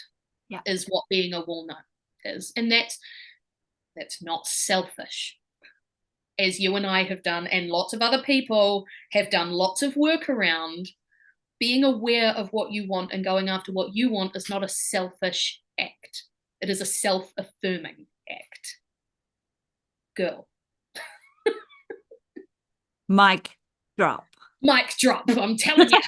Yeah. Is what being a walnut is. And that's not selfish, as you and I have done, and lots of other people have done lots of work around. Being aware of what you want and going after what you want is not a selfish act. It is a self-affirming act. Girl. Mic drop. Mic drop, I'm telling you.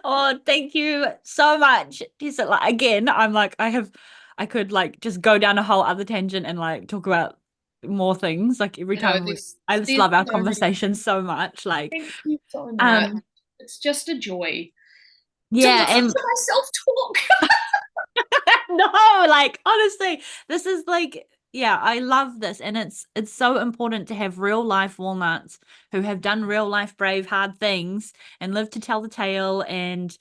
Oh, thank you so much. Tessa, like, again, I'm like, I could like just go down a whole other tangent and like talk about more things. Like every time I just love our conversation so much. Like, thank you so much. It's just a joy to yeah, listen and to myself talk. no, like honestly, this is like, Yeah, I love this. And it's so important to have real life walnuts who have done real life brave, hard things and live to tell the tale, and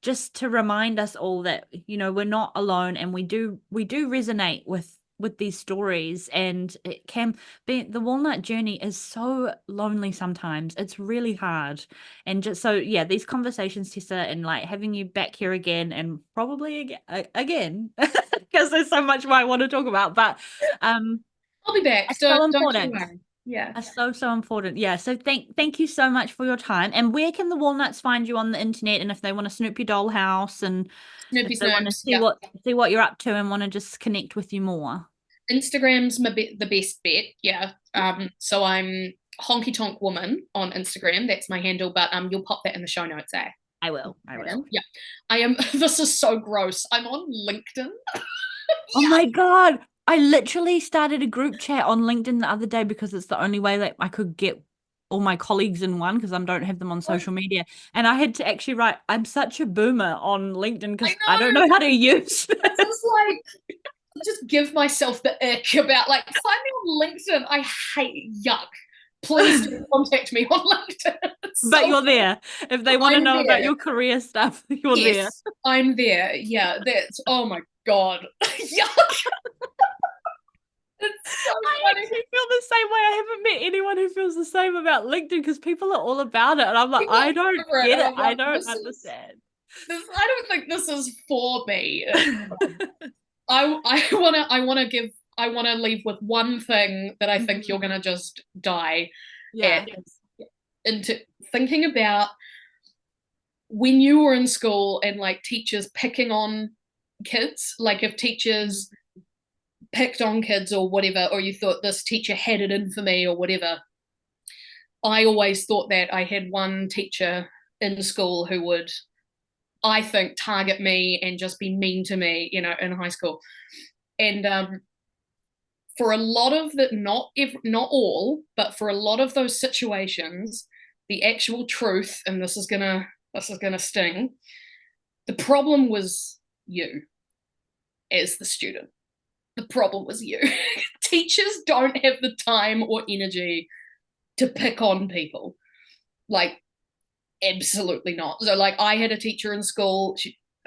just to remind us all that, you know, we're not alone, and we do resonate with these stories. And it can be, the walnut journey is so lonely sometimes. It's really hard. And just so, yeah, these conversations, Tessa, and like having you back here again, and probably again because there's so much more I want to talk about, but I'll be back. it's so Don't you important. worry. Yeah. That's so important. Yeah. So thank you so much for your time. And where can the Walnuts find you on the internet? And if they want to snoop your dollhouse, and if Snoopy they want to Snoops. Yeah. see what you're up to and want to just connect with you more. Instagram's the best bet. Yeah. So I'm Honky Tonk Woman on Instagram. That's my handle, but you'll pop that in the show notes, eh? I will. I will. Yeah. I am. This is so gross. I'm on LinkedIn. Oh my God. I literally started a group chat on LinkedIn the other day because it's the only way that I could get all my colleagues in one, because I don't have them on social media. And I had to actually write, I'm such a boomer on LinkedIn because I don't know how to use it. It's like, just give myself the ick about like, find me on LinkedIn. I hate yuck. Please do contact me on LinkedIn. But you're there. If they want to know about your career stuff, you're there. Yes, I'm there. Yeah, that's, oh my God. Yuck. It's so I funny. actually feel the same way. I haven't met anyone who feels the same about LinkedIn, because people are all about it. And I'm like, I don't get it. I don't understand. I don't think this is for me. I wanna leave with one thing that I think you're gonna just die Yeah. into thinking about when you were in school and like teachers picking on kids, like if teachers picked on kids or whatever, or you thought this teacher had it in for me or whatever. I always thought that I had one teacher in school who would, I think, target me and just be mean to me, you know, in high school. And for a lot of the, not all, but for a lot of those situations, the actual truth, and this is gonna sting, the problem was you as the student. The problem was you. Teachers don't have the time or energy to pick on people. Like, absolutely not. So, like, I had a teacher in school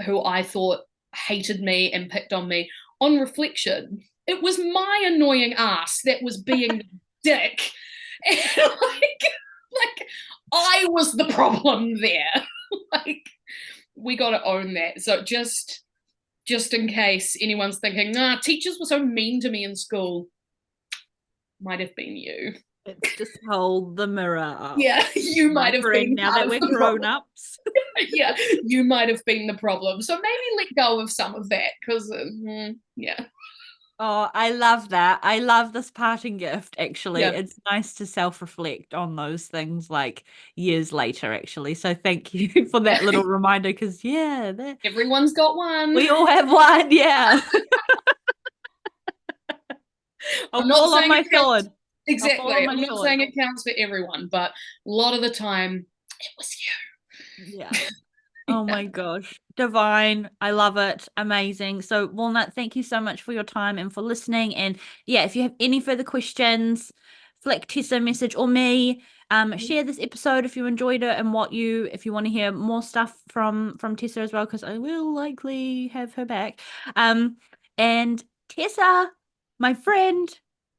who I thought hated me and picked on me. On reflection, it was my annoying ass that was being dick. And like I was the problem there. Like, we got to own that. So just in case anyone's thinking, nah, teachers were so mean to me in school, might have been you. It's just hold the mirror up. Yeah, you might have been. Now that we're grown ups. Yeah, you might have been the problem. So maybe let go of some of that, because, yeah. Oh, I love that. I love this parting gift, actually. Yeah. It's nice to self-reflect on those things like years later, actually. So thank you for that little reminder, because, yeah, everyone's got one. We all have one, yeah. I'm not saying my sword. Exactly. I'm not saying it counts for everyone, but a lot of the time, it was you. Yeah. Oh my gosh. Divine. I love it. Amazing. So, Walnut, thank you so much for your time and for listening. And yeah, if you have any further questions, flick Tessa a message or me. Share this episode if you enjoyed it, and if you want to hear more stuff from Tessa as well, because I will likely have her back. And Tessa, my friend,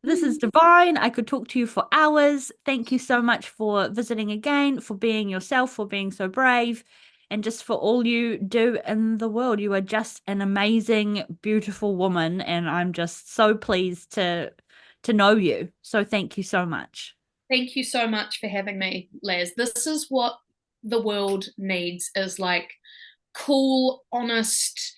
this is divine. I could talk to you for hours. Thank you so much for visiting again, for being yourself, for being so brave, and just for all you do in the world. You are just an amazing, beautiful woman, and I'm just so pleased to know you. So thank you so much. Thank you so much for having me, Laz. This is what the world needs, is like cool, honest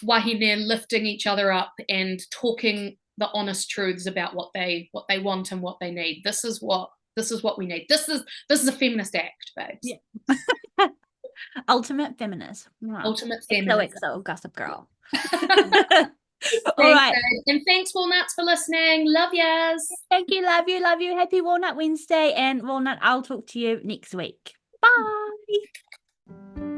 wahine lifting each other up and talking the honest truths about what they want and what they need. This is what we need. This is a feminist act, babes. Yeah. Ultimate feminist. Ultimate feminist. XOXO Gossip Girl. All right. And thanks, Walnuts, for listening. Love yas. Thank you. Love you. Love you. Happy Walnut Wednesday. And Walnut, I'll talk to you next week. Bye.